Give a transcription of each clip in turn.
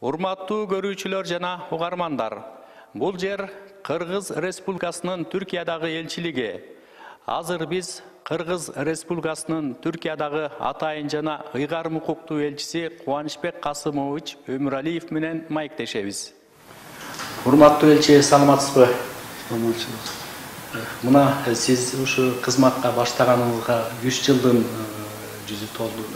Урматтуу көрүүчүлөр жана угармандар, бул жер Кыргыз Республикасынын Түркиядагы элчилиги. Азыр биз Кыргыз Республикасынын Түркиядагы атайын жана ыйгарым укуктуу элчиси Кубанычбек Касымович Өмүралиев менен маектешебиз. Урматтуу элчи, саламатсызбы? Саламатчылык. Мына сиз ушу кызматка баштаганыңызга 3 жылдын жүзү толду.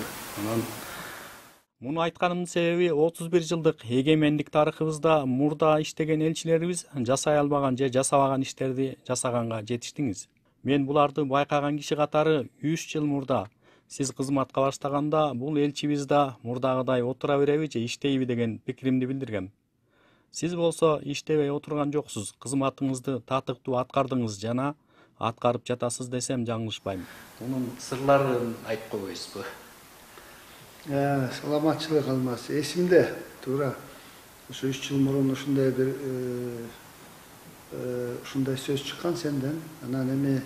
Муну айтканымдын себеби 31 жылдык эгемендик тарыхыбызда мурда иштеген элчилерибиз жасай албаган же жасабаган иштерди жасаганга жетиштиңиз. Мен буларды байкаган киши катары 3 жыл мурда сиз кызматка баштаганда бул элчибиз да мурдагыдай отура береби же иштейби деген пикиримди билдиргем. Сиз болсо иштебей отурган жоксуз, кызматыңызды татыктуу аткардыңыз жана аткарып жатасыз десем жаңылышпайм. Мунун сырларын айтып койбойсузбу? Саламатчылык Алмаз. Эсимде, туура. Ошо 3 жыл мурун ушундай бир ушундай сөз чыккан сенден. Анан эми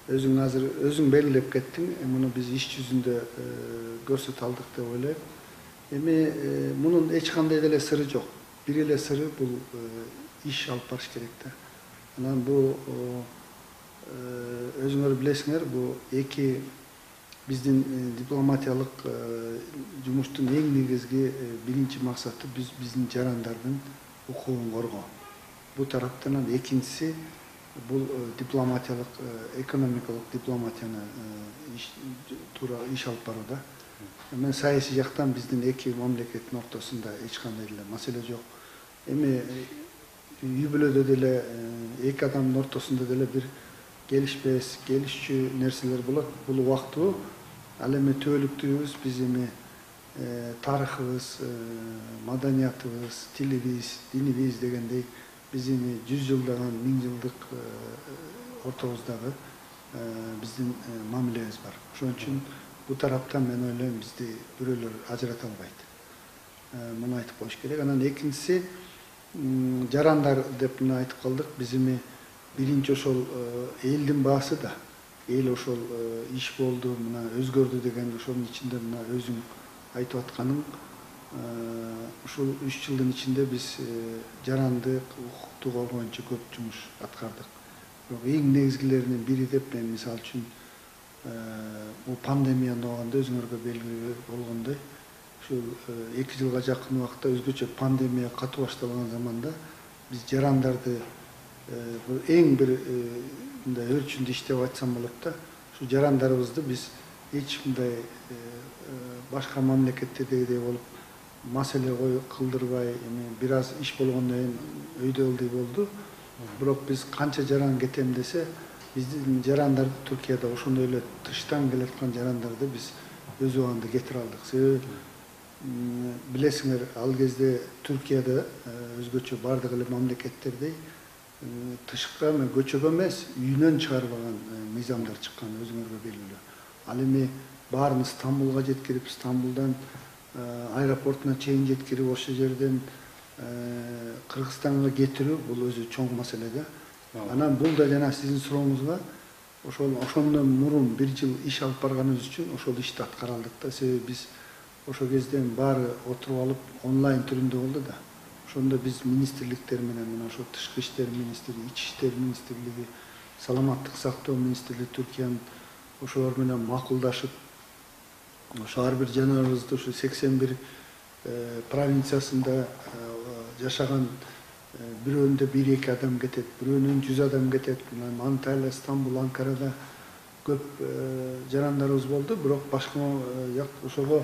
өзүң азыр өзүң белгилеп кеттиң. Муну биз иш жүзүндө көрсөтө алдык деп ойлойм. Эми мунун эч кандай деле сыры жок. Бир эле сыры бул иш алып барыш керек да. Анан бул өзүңөр билесиңер, бул эки биздин дипломатиялык жумуштун эң негизги биринчи максаты биздин жарандардын укугун коргоо. Бул тараптан экинчиси бул дипломатиялык, экономикалык дипломатияны туура иш алып барууда. Мен саясий жактан биздин эки мамлекеттин ортосунда эч кандай деле маселе жок. Эми үй бүлөдө деле эки адамдын ортосунда деле бир келишпес, келишчү нерселер болот. Бул убактуу. Ал эми түбөлүктүүбүз биз эми тарыхыбыз, маданиятыбыз, тилибиз, динибиз дегендей биз эми 100 жылдаган, 1000 жылдык ортобуздагы биздин мамилебиз бар. Ошон үчүн бул тараптан мен ойлойм бизди бирөөлөр ажырата албайт. Муну айтып коюш керек. Анан экинчиси жарандар деп мына айтып калдык. Биз эми биринчи ошол элдин баасы да, эл ошол иш болду, мына өзгөрдү деген ошонун ичинде мына өзүң айтып атканың ушул 3 жылдын ичинде биз жарандык укукту коргоончу көп жумуш аткардык. Бирок эң негизгилеринин бири деп мен мисал үчүн бул пандемияны убагында өзүңөргө белгилүү болгондой, ушул 2 жылга жакын убакта өзгөчө пандемия катуу башталган заманда биз жарандарды эң бир мындай өрчүндү иш деп айтсам болот да. Ушу жарандарыбызды биз эч мындай башка мамлекеттердегидей болуп маселе кылдырбай, эми бир аз иш болгондон кийин өйдө ылдый болду. Бирок биз канча жаран кетем десе, биздин жарандарды Түркияда ошондой эле тыштан келаткан жарандарды биз өз убагында кетире алдык. Себеби билесиңер, ал кезде Түркияда өзгөчө бардык эле мамлекеттердей тышка көчөгө эмес, үйүнөн чыгарбаган мыйзамдар чыккан, өзүңөргө белгилүү. Ал эми баарын Стамбулга жеткирип, Стамбулдан аэропортуна чейин жеткирип, ошол жерден Кыргызстанга кетирүү бул өзү чоң маселе да. Анан бул да жана сиздин сурооңузга ошондон мурун 1 жыл иш алып барганыбыз үчүн ошол ишти аткара алдык да. Себеби биз ошол кезден баары отуруп алып онлайн түрүндө болду да. Ошондо биз министрликтер менен мына ошо тышкы иштер министрлиги, ички иштер министрлиги, саламаттык сактоо министрлиги Түркиянын ошолор менен макулдашып, ошо ар бир жаныбарыбызды ушу 81 провинциясында жашаган бирөөндө 1-2 адам кетет, бирөөнөн 100 адам кетет. Анталия, Стамбул, Анкарада көп жарандарыбыз болду, бирок башка ошого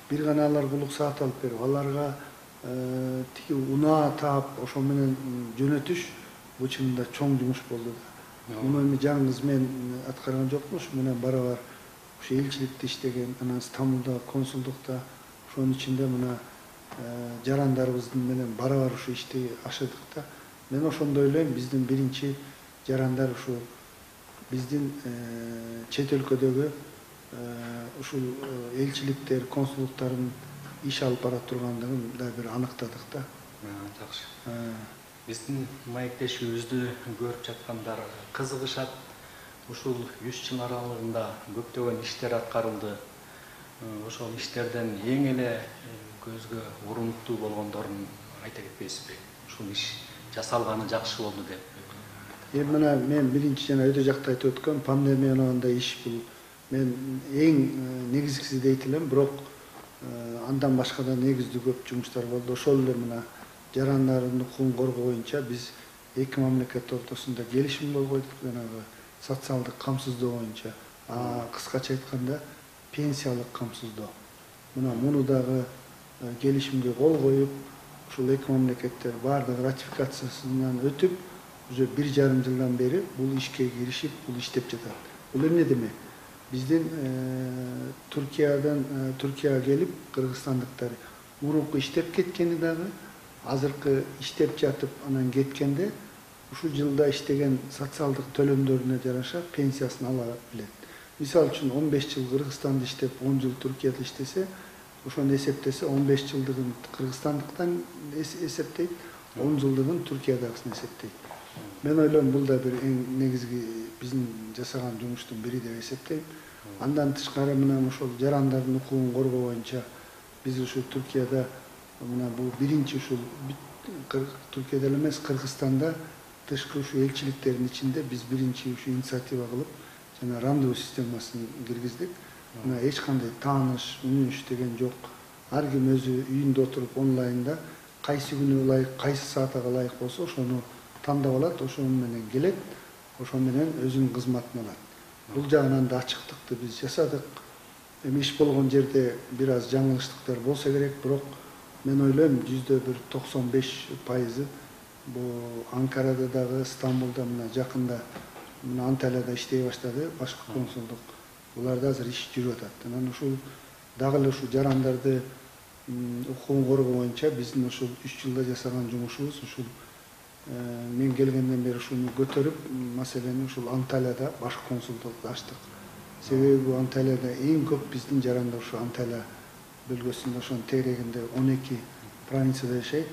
бир гана алар булук саат алып берип, аларга тиги унаа таап, ошо менен жөнөтүш бул чынында чоң жумуш болду да. Муну эми жаңыз мен аткарган жокмун, ушу менен барабар ушу элчиликте иштеген, анан Стамбулда консулдукта, ошонун ичинде мына жарандарыбыздын менен барабар ушу ишти ашырдык да. Мен ошондой ойлойм, биздин биринчи жарандар ушу биздин чет өлкөдөгү ушул элчиликтер, консулдуктардын иш алып бара тургандыгын да бир аныктадык да. Жакшы. Биздин маектешүүбүздү көрүп жаткандар кызыгышат. Ушул 3 жыл аралыгында көптөгөн иштер аткарылды. Ошол иштерден эң эле көзгө урунуктуу болгондорун айта кетпейсизби? Ушул иш жасалганы жакшы болду деп. Мына мен биринчи жана өтө жакты айтып өткөн пандемияда иш бул мен эң негизгиси дейт элем, бирок андан башка да негиздүү көп жумуштар болду. Ошол эле мына жарандардын укугун коргоо боюнча биз эки мамлекет ортосунда келишим кол койдук, жанагы социалдык камсыздоо боюнча. Кыскача айтканда пенсиялык камсыздоо. Муну дагы келишимге кол коюп, ушул эки мамлекеттер баардык ратификациясынан өтүп, уже 1,5 жылдан бери бул ишке киришип, бул иштеп жатат. Бул эмне демек? Биздин Түркияга келип, кыргызстандыктар мурунку иштеп кеткени дагы, азыркы иштеп жатып анан кеткенде ушул жылда иштеген социалдык төлөмдөрүнө жараша пенсиясын ала билет. Мисалы үчүн 15 жыл Кыргызстанда иштеп, 10 жыл Түркияда иштесе, ошону эсептесе 15 жылдыгын кыргызстандыктан эсептейт, 10 жылдыгын Түркиядагысын эсептейт. Мен ойлойм, бул да бир эң негизги биздин жасаган жумуштун бири деп эсептейм. Андан тышкары мына ошол жарандардын укугун коргоо боюнча биз ушул Түркияда мына бул биринчи ушул Түркияда эле эмес, Кыргызстанда тышкы ушул элчиликтердин ичинде биз биринчи ушул инициатива кылып, жана рандеву системасын киргиздик. Мына эч кандай тааныш, мүнүш деген жок. Ар ким өзү үйүндө отуруп онлайнда кайсы күнү ылайык, кайсы саатага ылайык болсо ошону тандап алат, ошону менен келет, ошо менен өзүнүн кызматын алат. Бул жагынан да ачыктыкты биз жасадык. Эми иш болгон жерде бир аз жаңылыштыктар болсо керек, бирок мен ойлойм 95% бул Анкарада дагы, Стамбулда мына жакында мына Анталияда иштей баштады, башкы консулдук. Буларда азыр иш жүрүп атат. Анан ушул дагы эле ушул жарандарды укугун коргоо боюнча биздин ушул 3 жылда жасаган жумушубуз ушул мен келгенден бери ушуну көтөрүп, маселени ушул Анталияда башкы консулдукту ачтык. Себеби бул Анталияда эң көп биздин жарандар ушу Анталия бөлгөсүндө, ошонун тегерегинде 12 провинцияда жашайт.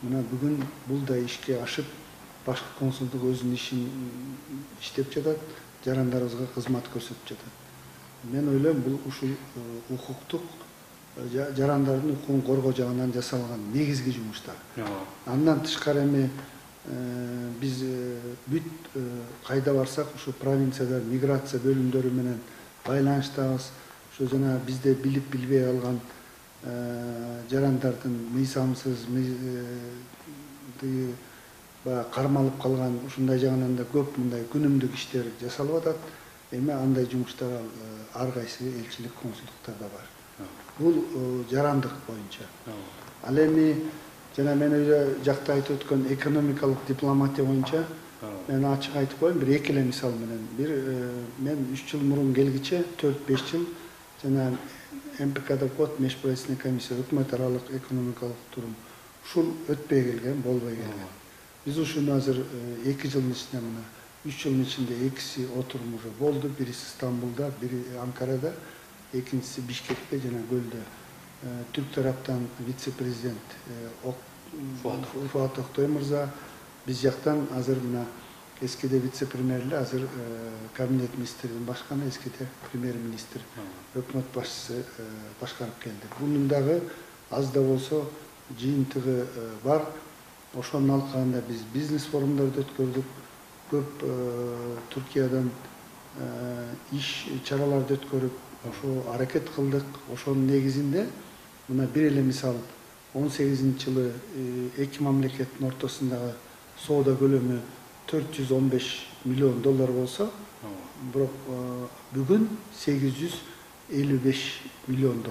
Мына бүгүн бул да ишке ашып, башкы консулдук өзүнүн ишин иштеп жатат, жарандарыбызга кызмат көрсөтүп жатат. Мен ойлойм, бул ушул укуктук жарандардын укугун коргоо жагынан жасалган негизги жумуштар. Андан тышкары эми биз бүт кайда барсак ушу провинцияда миграция бөлүмдөрү менен байланыштабыз. Ушу жана бизде билип билбей алган жарандардын мыйзамсыз кармалып калган ушундай жагынан да көп мындай күнүмдүк иштер жасалып атат. Эми андай жумуштар ар кайсы элчилик консулдуктарда бар. Бул жарандык боюнча. Ал эми жана мен өйдө жакта айтып өткөн экономикалык дипломатия боюнча мен ачык айтып коеюн, бир эки эле мисал менен. Бир мен 3 жыл мурун келгиче 4-5 жыл жана МПКда код межправительственный комиссия, өкмөт аралык экономикалык турум ушул өтпөй келген, болбой келген. Биз ушуну азыр 2 жылдын ичинде мына 3 жылдын ичинде экиси отурум уже болду. Бириси Стамбулда, бири Анкарада, экинчиси Бишкекте жана Көлдө. Түрк тараптан вице-президент Фуат Октой мырза, биз жактан азыр мына эскиде вице-премьерлер, азыр кабинет министринин башканы, эскиде премьер-министр, өкмөт башчысы башкарып келди. Бунун дагы аз да болсо жыйынтыгы бар. Ошонун алкагында биз бизнес форумдарды өткөрдүк. Көп Түркиядан иш чараларды өткөрүп, ошо аракет кылдык. Ошонун негизинде мына бир эле мисал 18-жылы эки мамлекеттин ортосундагы соода көлөмү $415 миллион болсо, бирок бүгүн $855 миллион.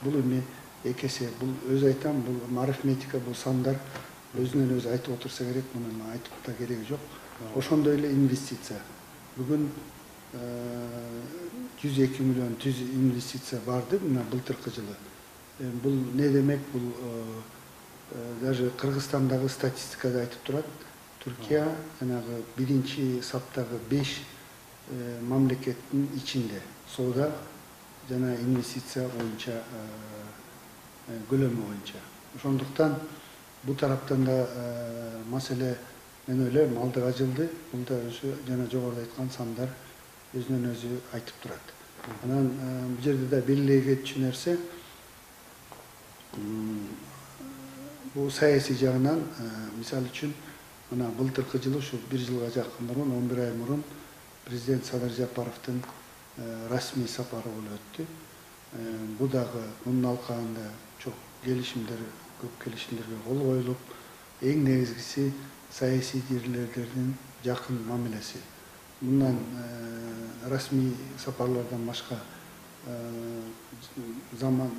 Бул эми эки эсе. Бул өзү айтам, бул арифметика, бул сандар өзүнөн өзү айтып отурса керек, муну айтып да кереги жок. Ошондой эле инвестиция. Бүгүн 102 миллион инвестиция барды мына былтыркы жылы. Бул не демек? Бул даже Кыргызстандагы статистикада айтып турат. Түркия жанагы биринчи саптагы 5 мамлекеттин ичинде соода жана инвестиция боюнча көлөмү боюнча. Ошондуктан бул тараптан да маселе мен ойлойм алдыга жылды. Бул да өзү жана жогоруда айткан сандар өзүнөн өзү айтып турат. Анан бул жерде да белгилей кетчү нерсе, Bu siyasi jagынан, misal үчүн, мына былтыркы жылы ушу 1 жылга жакын мурун, 11 ай мурун президент Садыр Жапаровдун расмий сапары болуп өттү. Бу дагы мунун алкагында чоң келишимдер, көп келишимдерге кол коюлуп, эң негизгиси саясий лидерлердин жакын мамилеси. Мындан расмий сапарлардан башка zaman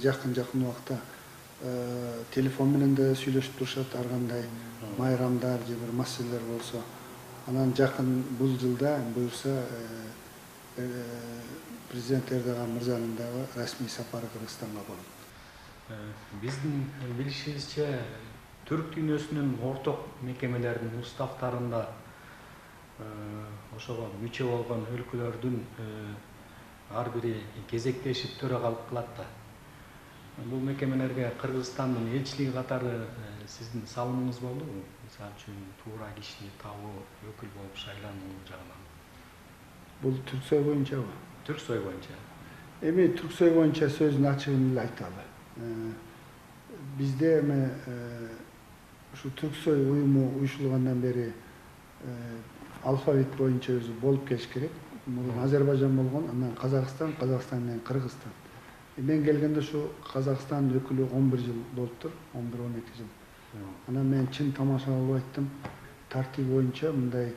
жакын убакта telefon менен да сүйлөшүп турушат, ар кандай майрамдар же бир маселелер болсо. Анан жакын бул жылда буюрса президент Эрдоган мырзанын дагы расмий сапары Кыргызстанга болот. Биздин билишибизче түрк дүйнөсүнүн орток мекемелеринин уставтарында ошого мүчө болгон өлкөлөрдүн ар бири кезектешип төрагалык кылат да. Бул мекемелерге Кыргызстандын элчилиги катары сиздин салымыңыз болдубу? Мисалы үчүн туура кишини табуу, өкүл болуп шайлануу жагынан. Бул Түрксой боюнчабы? Түрксой боюнча. Эми Түрксой боюнча сөздүн ачыгын эле айталы. Бизде эми ушу Түрксой уюму уюшулгандан бери алфавит боюнча өзү болуп келиш керек. Мурун Азербайжан болгон, андан Казакстан, Казакстан менен Кыргызстан. Мен келгенде ушу Казакстандын өкүлү 11 жыл болуптур, 11-12 жыл. Анан мен чын тамаша болуп айттым, тартип боюнча мындай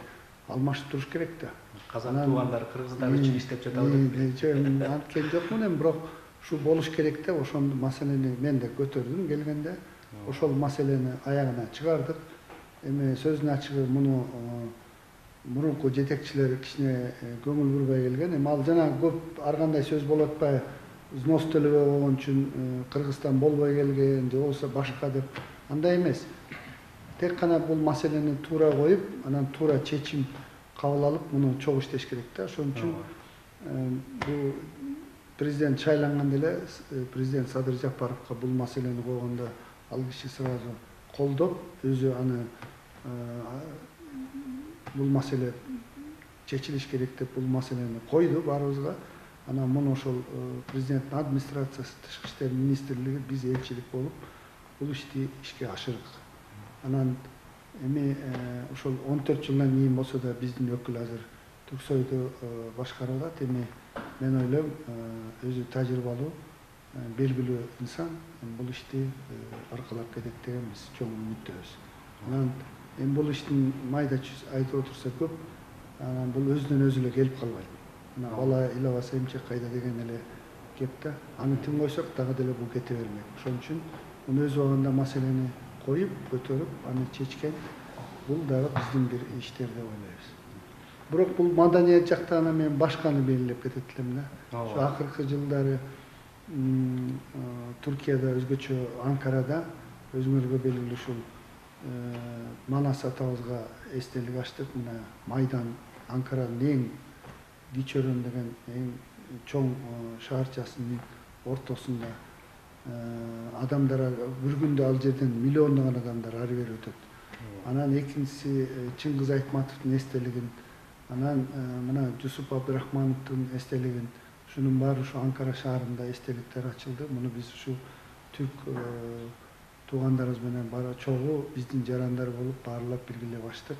алмашып туруш керек да. Казак туугандар, кыргыздар үчүн иштеп жатабы деп. Анткен жокмун, эми бирок ушу болуш керек да, ошол маселени мен да көтөрдүм келгенде. Ошол маселени аягына чыгардык. Эми сөздүн ачыгы муну мурунку жетекчилер кичине көңүл бурбай келген. Эми ал жана көп ар кандай сөз болуп атпайбы? Взнос төлөбөй болгон үчүн Кыргызстан болбой келген, же болбосо башка деп. Андай эмес. Тек гана бул маселени туура коюп, анан туура чечим кабыл алып, муну чогуу иштеш керек да. Ошон үчүн бул президент шайланганда эле президент Садыр Жапаровго бул маселени койгондо ал киши сразу колдоп, өзү аны бул маселе чечилиш керек деп бул маселени койду баарыбызга. Анан муну ошол президенттин администрациясы, тышкы иштер министрлиги, биз элчилик болуп, бул ишти ишке ашырдык. Анан эми ошол 14 жылдан кийин болсо да биздин өкүл азыр Түрксойду башкара алат. Эми мен ойлойм, өзү тажрыйбалуу, белгилүү инсан бул ишти аркалап кетет деген биз чоң үмүттөбүз. Анан эми бул иштин майда чүз айтып отурса көп, анан бул өзүнөн өзү эле келип калбайт. Мына бала илабаса эмчек кайда деген эле кеп да, аны тим койсок дагы деле бул кете бермек. Ошон үчүн муну өз убагында маселени коюп, көтөрүп, аны чечкен бул дагы биздин бир иштер деп ойлойбуз. Бирок бул маданият жактан мен башканы белгилеп кетет элем да. Ошо акыркы жылдары Түркияда өзгөчө Анкарада өзүңөргө белгилүү ушул Манас атабызга эстелик ачтык. Мына Майдан Анкаранын эң Дичөрөн деген эң чоң шаарчасынын ортосунда адамдар бир күндө ал жерден миллиондогон адамдар ары бери өтөт. Анан экинчиси Чыңгыз Айтматовдун эстелигин, анан мына Жусуп Абдрахмановдун эстелигин, ушунун баары ушу Анкара шаарында эстеликтер ачылды. Муну биз ушу түрк туугандарыбыз менен баары чогуу биздин жарандар болуп баарлап белгилеп ачтык.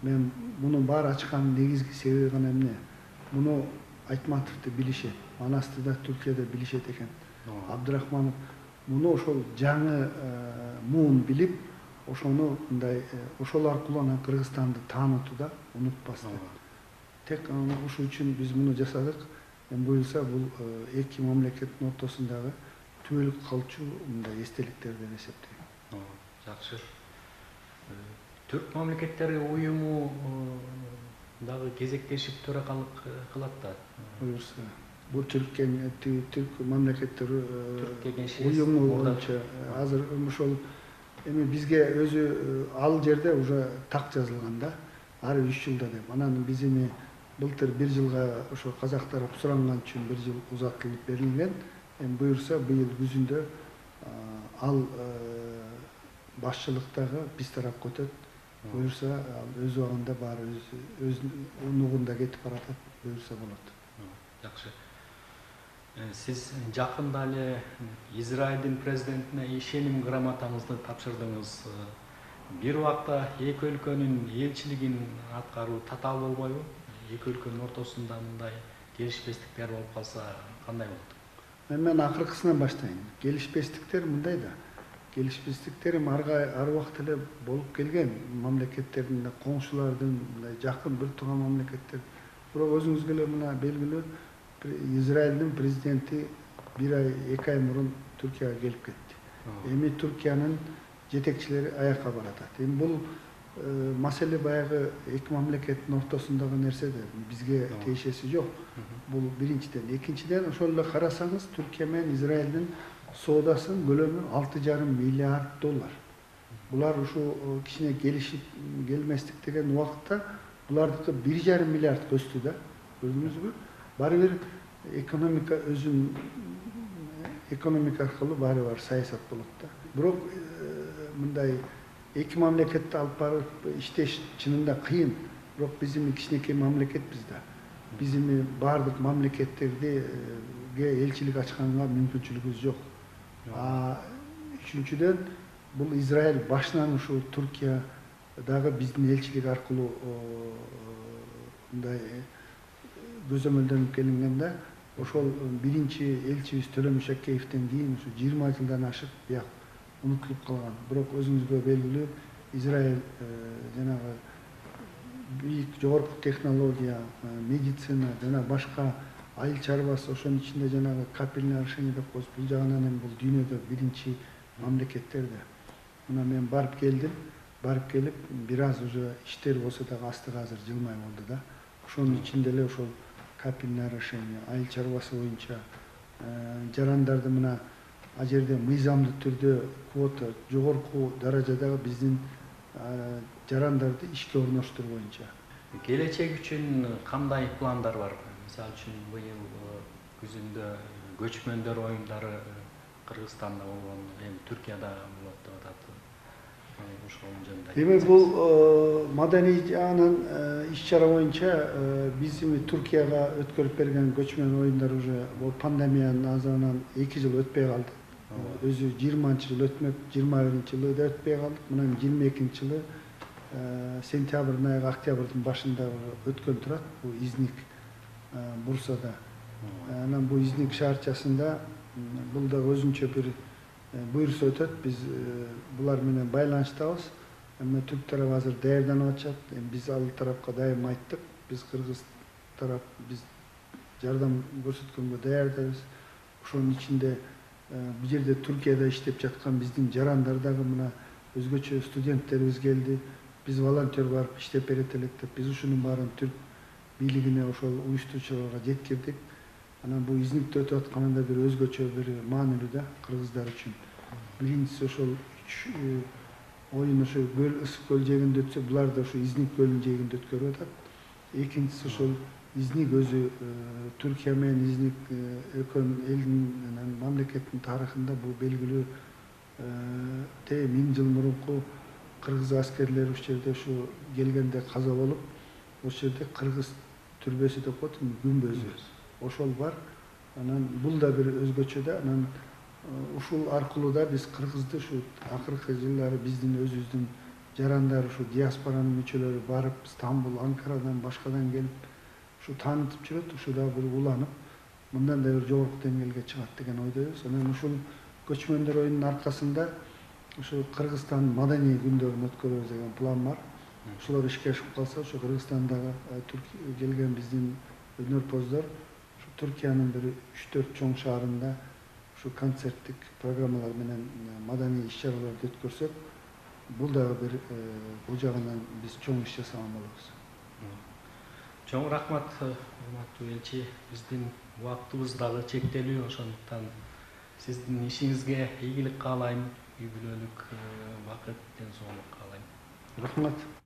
Мен мунун баары ачканын негизги себеби гана эмне? Муну Айтматовду билишет, Манасты да Түркияда билишет экен. Абдрахманов муну ошол жаңы муун билип, ошону мындай ошол аркылуу анан Кыргызстанды таанытууда унутпасын деп. Тек ошол үчүн биз муну жасадык. Эми буюрса бул эки мамлекеттин ортосундагы түбөлүк калчу мындай эстеликтер деп эсептейм. Жакшы. Түрк мамлекеттери уюму дагы кезектешип төрагалык кылат да. Буюрса бул түрк мамлекеттери уюму боюнча азыр ошол эми бизге өзү ал жерде уже так жазылган да, ары 3 жылда деп. Анан биз эми былтыр 1 жылга ошо казак тарап суранган үчүн 1 жыл узатылып берилген. Эми буюрса быйыл күзүндө ал башчылыктагы биз тарапка өтөт. Буюрса өз убагында баары өз унугунда кетип баратат, буюрса болот. Жакшы. Siz жакында эле Израилдин президентине ишеним грамотаңызды тапшырдыңыз. Бир убакта эки өлкөнүн элчилигин аткаруу татаал болбойбу? Эки өлкөнүн ортосунда мындай келишпестиктер болуп калса кандай болот? Мен акыркысынан баштайын. Келишпестиктер мындай да. Келишпестиктер ар убакыт эле болуп келген мамлекеттердин да, коңшулардын мындай жакын бир турган мамлекеттер. Бирок өзүңүзгө эле мына белгилүү Израилдин президенти бир ай, 2 ай мурун Түркияга келип кетти. Эми Түркиянын жетекчилери аякка баратат. Эми бул маселе баягы эки мамлекеттин ортосундагы нерсе да бизге тиешеси жок. Бул биринчиден. Экинчиден, ошол эле карасаңыз, Түркия менен Израилдин соодасынын көлөмү $6,5 миллиард. Булар ушу кичине келишип келместик деген убакытта булардыкы $1,5 миллиард өстү да. Көрдүңүзбү? Баары бир экономика аркылуу баары бар саясат болот да. Бирок мындай эки мамлекетти алып барып иштеш чынында кыйын. Бирок биз эми кичинекей мамлекетпиз да. Биз эми баардык мамлекеттерге элчилик ачканга мүмкүнчүлүгүбүз жок. Үчүнчүдөн, бул Израиль башынан ушу Түркия дагы биздин элчилик аркылуу мындай көзөмөлдөнүп келинген да. Ошол биринчи элчибиз Төлөм Шакеевден кийин ушу 20 жылдан ашык бияк унутулуп калган. Бирок өзүңүзгө белгилүү, Израиль жанагы бийик жогорку технология, медицина жана башка айыл чарбасы, ошонун ичинде жанагы капельное орошение деп коебуз. Бул жагынан эми бул дүйнөдө биринчи мамлекеттер да. Мына мен барып келдим. Барып келип, бир аз уже иштер болсо дагы астыгы азыр жылмай болду да. Ошонун ичинде эле ошол капельное орошение, айыл чарбасы боюнча жарандарды мына ал жерде мыйзамдуу түрдө квота жогорку даражадагы биздин жарандарды ишке орноштуруу боюнча. Келечек үчүн кандай пландар бар? Мисалы үчүн быйыл күзүндө көчмөндөр оюндары Кыргызстанда болгон, эми Түркияда болот деп атат. Ошол жөнүндө. Демек бул маданий жагынан иш-чара боюнча биз эми Түркияга өткөрүп берген көчмөн оюндар уже бул пандемиянын азабынан 2 жыл өтпөй калды. Өзү 20-жыл өтмөк, 21-жылы да өтпөй калдык. Мына 22-жылы сентябрдын айы, октябрдын башында өткөн турат. Бул Изник Бурсада. Анан бул Изник шаарчасында бул да өзүнчө бир буйруса өтөт. Биз булар менен байланыштабыз. Эми түрк тарабы азыр даярданып атышат. Биз ал тарапка дайым айттык. Биз кыргыз тарап биз жардам көрсөткөнгө даярдайбыз. Ошонун ичинде бул жерде Түркияда иштеп жаткан биздин жарандар дагы мына өзгөчө студенттерибиз келди. Биз волонтер барып иштеп берет элек деп, биз ушунун баарын түрк бийлигине, ошол уюштуруучуларга жеткирдик. Анан бул Изникте өтүп атканында бир өзгөчө бир маанилүү да кыргыздар үчүн. Биринчиси ошол оюн ошо ысык көл жээгинде өтсө, булар да ошо Изник көлүнүн жээгинде өткөрүп атат. Экинчиси ошол Изник өзү Түркия менен Изник экөө элдин мамлекеттин тарыхында бул белгилүү 1000 жыл мурунку кыргыз аскерлери ушул жерде ушу келгенде каза болуп, ошол жерде кыргыз түрбөсү деп коет, күмбөзү. Ошол бар. Анан бул да бир өзгөчө да. Анан ушул аркылуу да биз кыргызды ушу акыркы жылдары биздин өзүбүздүн жарандар, ушу диаспоранын мүчөлөрү барып, Стамбул, Анкарадан, башкадан келип ушу таанытып жүрөт. Ушу да бир уланып, мындан да бир жогорку деңгээлге чыгат деген ойдойбуз. Анан ушул көчмөндөр оюнунун аркасында ушу Кыргызстан маданий күндөрүн өткөрөбүз деген план бар. Ушулар ишке ашып калса, ушу Кыргызстандагы келген биздин өнөрпоздор ушу Түркиянын бир 3-4 чоң шаарында ушу концерттик программалар менен маданий иш-чараларды өткөрсөк, бул дагы бир бул жагынан биз чоң иш жасаган болобуз. Чоң рахмат, урматтуу элчи. Биздин убактыбыз дагы чектелүү, ошондуктан сиздин ишиңизге ийгилик каалайм, үй бүлөлүк бакыт, ден соолук каалайм. Рахмат.